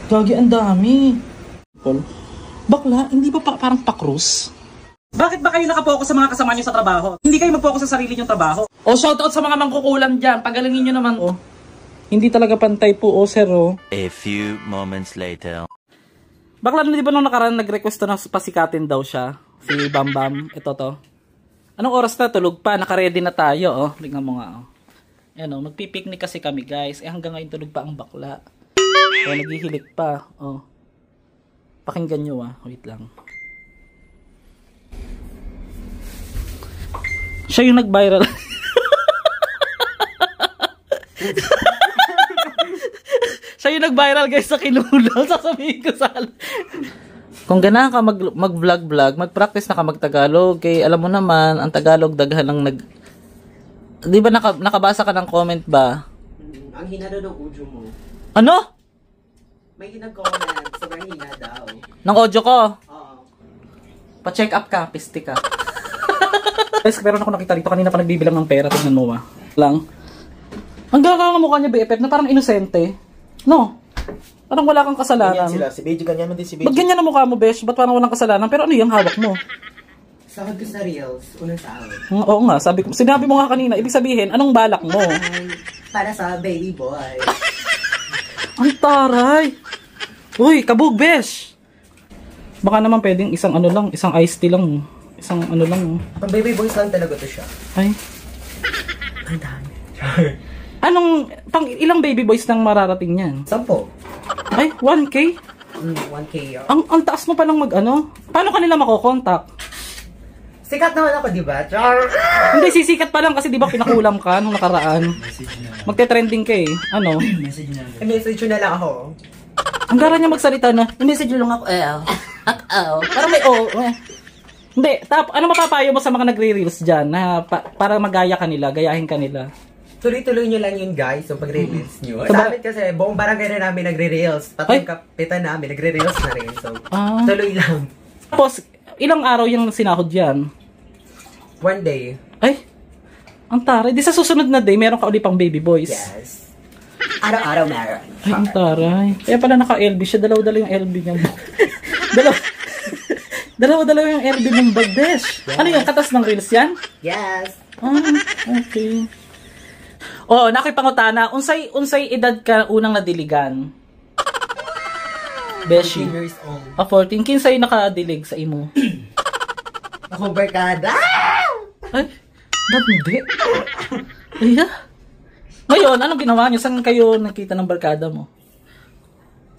Gagi, ang dami. Bakla, hindi ba parang pa-cruise? Bakit ba kayo nakapokus sa mga kasama nyo sa trabaho? Hindi kayo mag-focus sa sarili nyong trabaho? O, shoutout sa mga mangkukulam dyan. Pagalingin nyo naman, oh. Hindi talaga pantay po, oh, sir, oh. A few moments later. Bakla, di ba nung nakaraan nag-request na pasikatin daw siya? Si Bambam. Ito to. Anong oras na? Tulog pa. Naka-ready na tayo, oh. Tingnan mo nga, oh. Ayan, oh. Magpipiknik kasi kami, guys. Eh, hanggang ngayon tulog pa ang bakla. So, naghihilik pa, oh. Pakinggan nyo, ah. Wait lang. Siya yung nag-viral. Siya yung nag-viral, guys, sa Kinulaw. Sasabihin ko sa... Kung ganahan ka mag-vlog-vlog, mag-practice na ka mag-Tagalog. Kaya alam mo naman, ang Tagalog daghan lang nag... Di ba nakabasa ka ng comment ba? Ang hina daw ng audio mo. Ano? May hinag-comment. Sobrang hina daw. Ng audio ko? Oo. Pa-check up ka, piste ka. Guys, meron ako nakita dito. Kanina pa nagbibilang ng pera. Tignan mo, ah. Lang. Ang gagawin ang mukha niya, BFF, na parang inosente. No? Parang wala kang kasalanan. Ganyan sila. Si Beji, ganyan man din si Beji. Ba't ganyan ang mukha mo, besh? Ba't parang walang kasalanan? Pero ano yung hawak mo? Sahod ko sa Reels. Unang sahod. Oo nga, sinabi mo nga kanina. Ibig sabihin, anong balak mo? Para sa baby boy. Ang taray! Uy, kabog, besh! Baka naman pwedeng isang ano lang, isang iced tea lang. Isang ano lang. Pang baby boys lang talaga to siya. Ay. Ang dami. Pang ilang baby boys nang mararating yan? 10. Ay, 1K? 1K yun. Ang taas mo palang mag-ano? Paano kanila makokontak? Sikat naman ako, di ba? Char! Hindi, sisikat pa lang kasi di ba pinakulam ka nung nakaraan? Magte-trending ka eh. Ano? Message na lang ako. Ang gara niya magsalita na, i-message lang ako, parang may Hindi, ano mapapayo mo sa mga nagre-reels dyan na para magaya kanila, gayahin kanila? Tuloy-tuloy nyo lang yun, guys, yung pagre-reels nyo. Sa amin kasi, buong barangay na namin nagre-reels. Pati yung kapitan namin, nagre-reels na rin. So, tuloy lang. Tapos, ilang araw yung sinahod yan? 1 day. Ay, ang taray. Di sa susunod na day, meron ka ulit pang baby boys. Yes. Araw-araw meron. Ay, ang taray. Kaya pala naka-LB siya. Dalaw-dalaw yung LB niya. Dalawa-dalawa yung LB ng bag, besh. Yes. Ano yung katas ng reels yan? Yes. Okay. Oh, nakipangutana. Unsay edad ka unang nadiligan? Beshi. 14 years old. 14. Kinsay nakadilig sa imo? Ako barkada. Ay, hindi. Ay, ngayon, anong ginawa niyo? Saan kayo nakita ng barkada mo?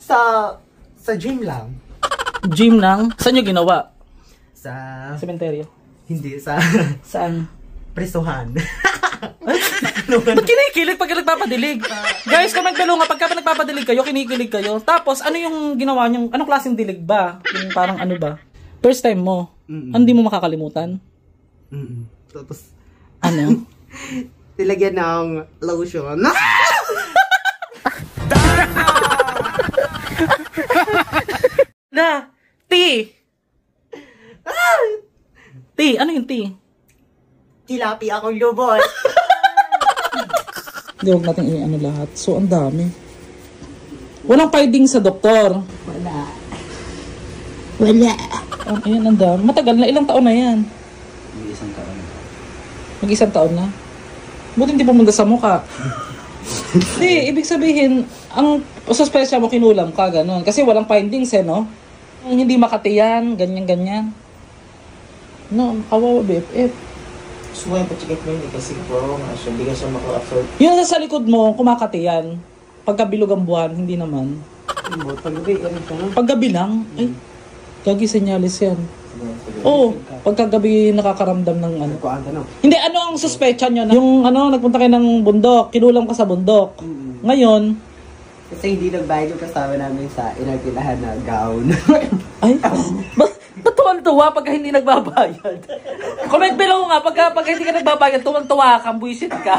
Sa gym lang. Gym lang? Saan niyo ginawa? Sa... Sementeryo? Hindi, Saan? Presuhan. Ba't kinikilig pag nagpapadilig? Guys, comment below nga, pagka nagpapadilig kayo, kinikilig kayo. Tapos, ano yung ginawa niyo? Anong klaseng dilig ba? Yung parang ano ba? First time mo? Hindi mo makakalimutan? Tapos, ano? nilagyan ng lotion. Na! Tea! Tea! Ano yung tea? Tilapi akong lubot. Hindi, huwag natin i-ano lahat. So, ang dami. Walang finding sa doktor. Wala. Ayan, ang dami. Matagal na. Ilang taon na yan? Mag-isang taon. Mag-isang taon na? Buti hindi pumunta sa mukha. Hindi, ibig sabihin, ang suspensya mo kinulam ka, gano'n. Kasi walang findings no? Hindi makatiyan, ganyan-ganyan. No, kawawa BFF. So, ngayon pa-check mo yun kasi bro, hindi ka siya maka-absorb. Yung sa likod mo, kumakatiyan. Pagkabilog ang buwan, hindi naman. Paggabi, ano ka na? Paggabi lang, ay, gagi senyalis yan. Oo, pagkagabi nakakaramdam ng ano. Hindi, ano ang suspecha nyo? Yung ano, nagpunta kayo ng bundok, kinulam ka sa bundok. Ngayon, kasi hindi nagbayad yung kasama namin sa inagpilahan na gown. ay, ba't tuwan-tuwa pagka hindi nagbabayad? Comment below nga, pagka hindi ka nagbabayad, tuwan-tuwa ka, buisit ka.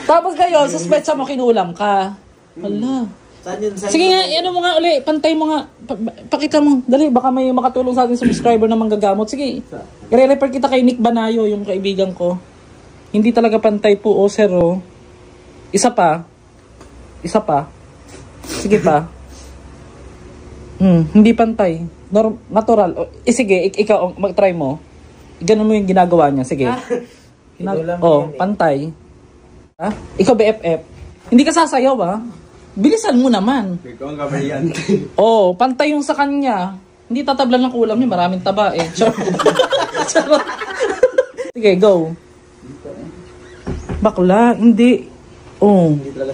Tapos ngayon, suspecha mo kinulam ka. Hala. Sige nga, ano mo nga uli, pantay mo nga, pakita mo, dali, baka may makatulong sa ating subscriber na manggagamot. Sige, i-refer kita kay Nick Banayo, yung kaibigan ko. Hindi talaga pantay po, sir, oh. Isa pa. Sige. Sige pa. Hindi pantay. Natural. Sige, ikaw, mag-try mo. Ganun mo yung ginagawa niya. Sige. Pantay. Ha? Ikaw BFF. Hindi ka sasayaw ba? Bilisan mo naman. Ikaw ang kamalian. Pantay yung sa kanya. Hindi tatablan ng kulam niya. Maraming taba eh. Sige, go. Bakla, hindi.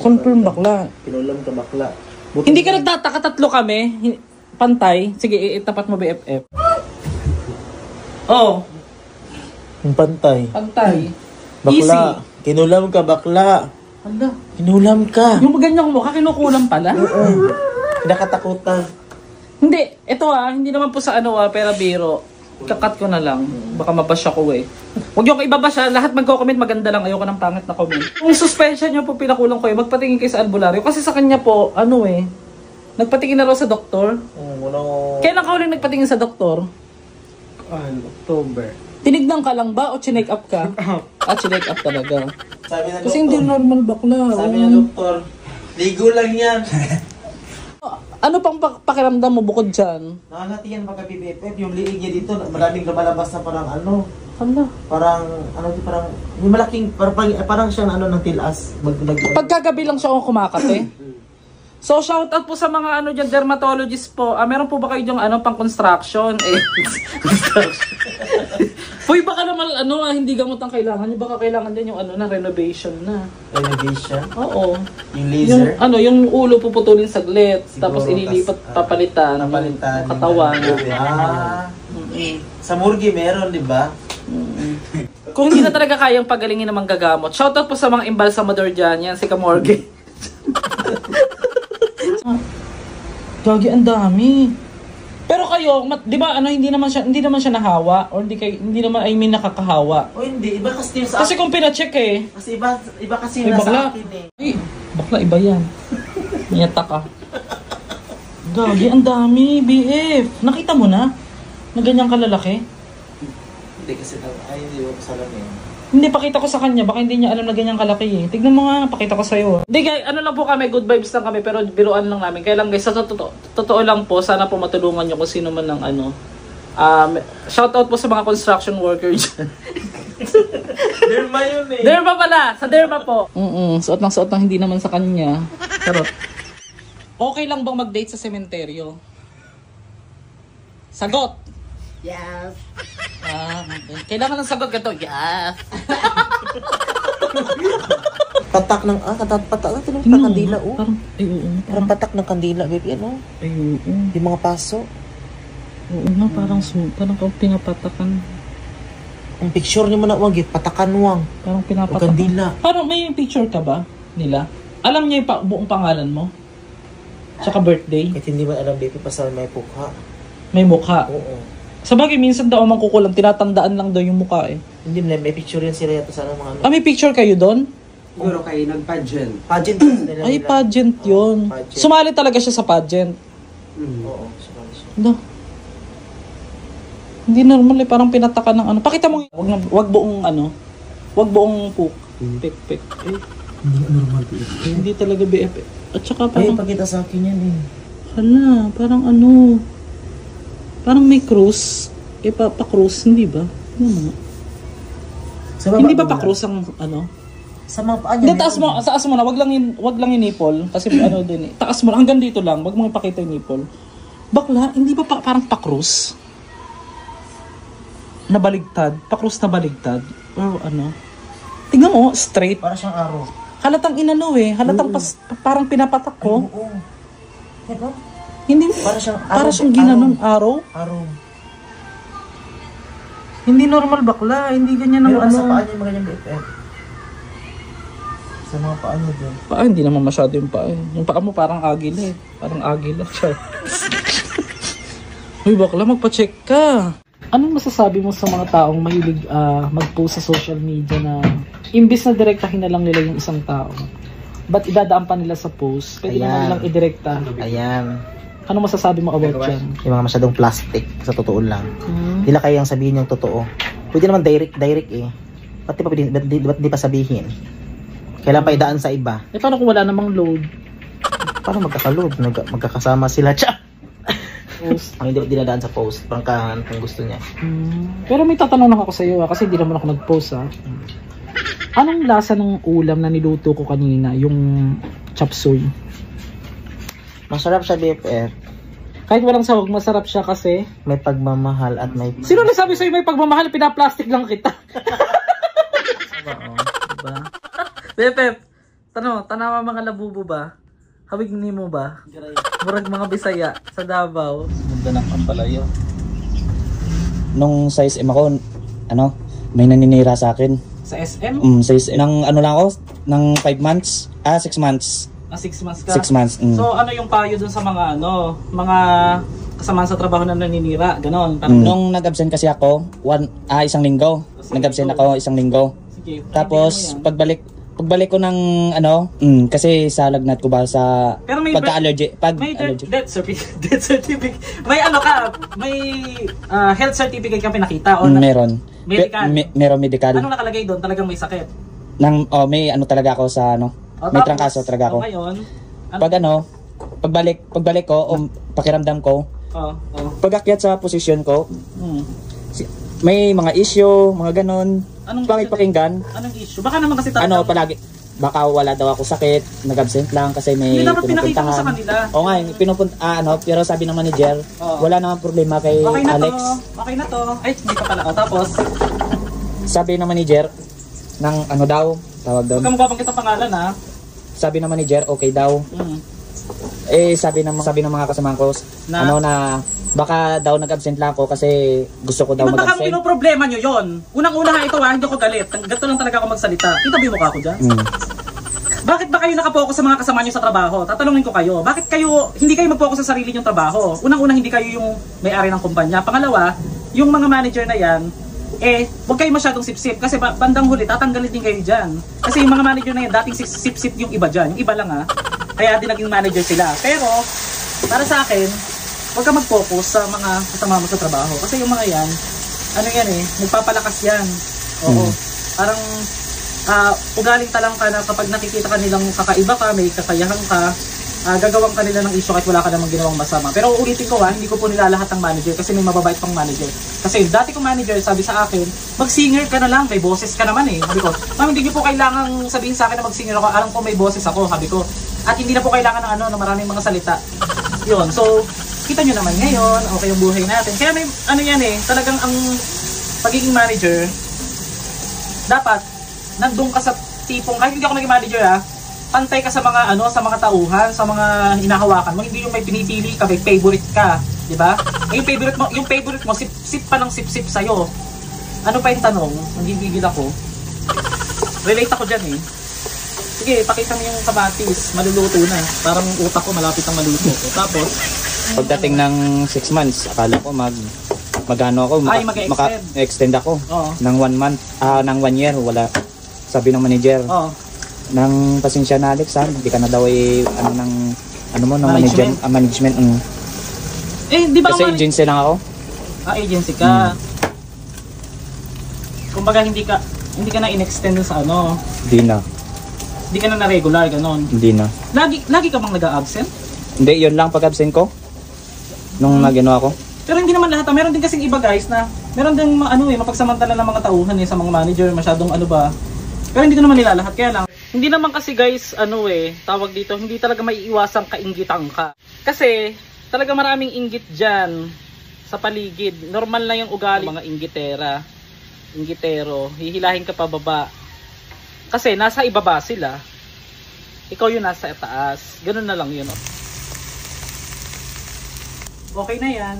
Confirm bakla. Kinulam ka bakla. Hindi ka nagtataka, tatlo kami. Pantay. Sige, itapat mo BFF. Yung pantay. Pantay. Bakla. Easy. Kinulam ka, bakla. Hala. Kinulam ka. Yung ganyan mukha, kinukulam pala. Nakatakutan. Hindi. Ito hindi naman po sa pera biro. Kakat ko na lang. Baka mabasya ko eh. Huwag yung ibabasya. Lahat magko-comment maganda lang. Ayoko ng pangit na comment. Kung suspension nyo po pinakulang ko magpatingin kayo sa albularyo. Kasi sa kanya po, nagpatingin na raw sa doktor. Kailan ka ulit nagpatingin sa doktor? October. Tinignan ka lang ba o chinek up ka? Chinek up talaga. Sabi na Kasi hindi normal bakla. Sabi na doktor, ligo lang yan. Ano pang pakiramdam mo bukod dyan? Nakakatiyan pagka BFF, yung liig niya dito, maraming lumalabas na parang Hala. parang yung malaking, parang siyang ng tilas. Pagkagabi lang siya kumakate. So shoutout po sa mga dyan, dermatologist po. Meron po ba kayo dyan pang construction? Uy, baka naman hindi gamot ang kailangan nyo. Baka kailangan din yung na renovation na. Renovation? Oo. Yung laser? Yung ulo puputulin saglit. Siguro, tapos ililipat, papalitan. Papalitan. Yung katawan. Sa Murgi meron, di ba? Kung hindi na talaga kayang pagalingin ng manggagamot, shoutout po sa mga embalsamador dyan. Yan, si Kamorgue. Gagi, ang dami. Pero kayo, di ba hindi naman siya nahawa or hindi naman nakakahawa. O hindi, iba kasi yung sa Kasi kung pina-check Kasi iba kasi ay, yung bakla. nasa akin eh. Ay, bakla iba yan. Niyata ka. Gagi, ang dami, BF. Nakita mo na? Na ganyang kalalaki? Hindi kasi hindi ko salamin. Hindi, pakita ko sa kanya. Baka hindi niya alam na ganyang kalaki eh. Tignan mo nga, pakita ko sa'yo. Hindi guys, lang po kami, good vibes lang kami, pero biruan lang namin. Kaya lang guys, sa totoo lang po, sana po matulungan nyo kung sino man ng shoutout po sa mga construction workers dyan. Derma yun eh. Derma pala! Sa Derma po. Suot lang, hindi naman sa kanya. Charot. Okay lang bang mag-date sa sementeryo? Sagot! Yes. Okay. Kailangan ng sagot ka to. Yes! Patak ng kandila oh. Parang, Parang patak ng kandila, baby, Yung mga paso. Oo nga, parang pinapatakan. Ang picture niyo mo na wag, patakan wang. Parang pinapatakan. O kandila. Parang may picture ka ba nila? Alam niya yung buong pangalan mo? Tsaka birthday? Kahit hindi mo alam, baby, pasal may mukha. May mukha? Oo. Sabagay, minsan daw mangkukulam, tinatandaan lang daw yung mukha eh. Hindi na, may picture yan sila yata sana mga may picture kayo doon? Siguro kayo nag-pageant. Pageant nila. Ay, pageant yun. Pageant. Sumali talaga siya sa pageant. Oo, sumali siya. No. Hindi normal eh, parang pinataka ng Pakita mo, wag buong puk. Pek. Hindi normal. Hindi talaga BF. At saka parang, pakita sa akin yan eh. hala, parang parang may cross. Pa-cross, hindi ba? Hindi ba pa-cross ang Sa mga paa niya. Hindi, taas mo na, wag lang yung nipple. Kasi din eh. Taas mo na, hanggang dito lang, wag mo ipakita yung nipple. Bakla, hindi ba parang pa-cross? Nabaligtad, pa-cross na baligtad. Or tingnan mo, straight. Para siyang araw. Halatang halatang parang pinapatak ko. Oo. Diba? Hindi, para siyang ginanon, araw. Araw. Hindi normal bakla, hindi ganyan ng Sa paa niya, mga BFF. Sa mga paa niya din. Hindi naman masyado yung paa eh. Yung paa mo parang agila eh. Parang agila. Uy bakla, magpa-check ka. Anong masasabi mo sa mga taong mahilig mag-post sa social media na imbis na direktahin na lang nila yung isang tao? Ba't idadaan pa nila sa post? Pwede naman lang idirekta. Ayan. Ano masasabi mo about yan? Yung mga masyadong plastic, sa totoo lang. Hindi na kayang sabihin yung totoo. Pwede naman direct eh. Ba't di pa sabihin? Kailan pa idaan sa iba? Paano kung wala namang load? Paano magkakaload? Magkakasama sila, tsa! Post. Ang hindi dinadaan sa post. Prangkahan kung gusto niya. Pero may tatanong lang ako sa iyo kasi hindi naman ako nag-post Anong lasa ng ulam na niluto ko kanina, yung chop suey? Masarap siya, BFF. Kahit walang sahog, masarap siya kasi May pagmamahal at may... sino nagsabi sa'yo may pagmamahal? Pinaplastic lang kita. Diba? Bepep, tanawa mga labubo ba? Hawig ni mo ba? Murag mga Bisaya sa Davao. Ganda ng kampalayo. Nung size M ako, may naninira sa akin. Sa SM? Size M. Nang lang ako, ng 5 months, 6 months. 6 months ka? 6 months. So ano yung payo dun sa mga mga kasama sa trabaho na naninira? Ganon. Nung nag-absent kasi ako, 1 linggo. Nag-absent ako 1 linggo. Sige. Tapos pagbalik ko ng kasi sa lagnat ko ba sa pagka-allergy, may death certificate. May may health certificate ka pinakita o meron. Medical. Meron medical. Anong nakalagay doon? Talagang may sakit. May talaga ako sa may trangkaso talaga ako. Ngayon, pagbalik ko, pakiramdam ko. Pag-akyat sa posisyon ko, may mga issue, mga ganon. Anong pakinggan. Anong issue? Baka naman kasi talaga palagi baka wala daw ako sakit, nag-absent lang kasi may hindi dapat pinakita mo sa kanila. Oo nga, pero sabi ng manager, wala namang problema kay Alex. Okay na to. Ay, hindi ka pala. Tapos sabi ng manager ng daw, tawag doon. Huwag ka magbabanggit ang pangalan Sabi ng manager, okay daw. Sabi ng mga kasamahan ko na baka daw nag-absent lang ako kasi gusto ko daw mag-absent. Ba't baka problema nyo yun? Unang-una ito hindi ako galit. Ganito lang talaga ako magsalita. Kita ba yung mukha ko dyan? Bakit ba kayo nakapokus sa mga kasama nyo sa trabaho? Tatanungin ko kayo. Bakit hindi kayo mag-focus sa sarili nyong trabaho? Unang-una hindi kayo yung may-ari ng kumpanya. Pangalawa, yung mga manager na yan, huwag kayo masyadong sip-sip kasi bandang huli tatanggalin din kayo dyan. Kasi yung mga manager na yan, dating sip-sip yung iba dyan. Yung iba lang kaya din naging manager sila. Pero, para sa akin, huwag ka mag-focus sa mga kasama mo sa trabaho. Kasi yung mga yan, nagpapalakas yan. Oo. Parang, ugaling talang ka na kapag nakikita ka nilang kakaiba ka, may kakayahan ka, gagawang kanila ng issue kahit wala ka namang ginawang masama. Pero uulitin ko hindi ko po nilalahat ng manager kasi may mababait pang manager. Kasi dati kong manager sabi sa akin, mag-singer ka na lang, may boses ka naman Sabi ko, ma'am, hindi niyo po kailangang sabihin sa akin na mag-singer ako, alam ko may boses ako, sabi ko. At hindi na po kailangan ng ng maraming mga salita. Yun, so, kita nyo naman ngayon, okay yung buhay natin. Kaya may, talagang ang pagiging manager, dapat, nandun ka sa tipong, kahit hindi ako naging manager pantay ka sa mga sa mga tauhan, sa mga hinahawakan mo, hindi yung may pinipili ka, may favorite ka, di ba? Yung favorite mo, sip pa ng sip-sip sa'yo. Ano pa yung tanong? Nagigigil ako. Relate ako dyan Sige, pakita mo yung kamatis, maluluto na. Parang utak ko malapit ang maluto. Tapos, pagdating ng 6 months, akala ko mag-extend ako ng 1 month, ng 1 year, wala. Sabi ng manager, ng pasensya na Alex, hindi ka na daw management. Di ba kasi agency lang ako. Agency ka. Kumbaga hindi ka na in-extend sa Hindi ka na regular, ganon. Hindi na. Lagi ka bang nag-a-absent? Hindi, yun lang pag-absent ko. Nung nagano ako. Pero hindi naman lahat. Meron din kasing iba guys na meron din mapagsamantala ng mga tauhan sa mga manager, masyadong Pero hindi ko naman nilalahat. Kaya lang, hindi naman kasi guys, tawag dito, hindi talaga maiiwasang kainggitan ka. Kasi, talaga maraming inggit dyan sa paligid. Normal na yung ugali mga inggitero, hihilahin ka pababa. Kasi nasa ibaba sila. Ikaw yung nasa taas. Ganun na lang yun. Okay na yan.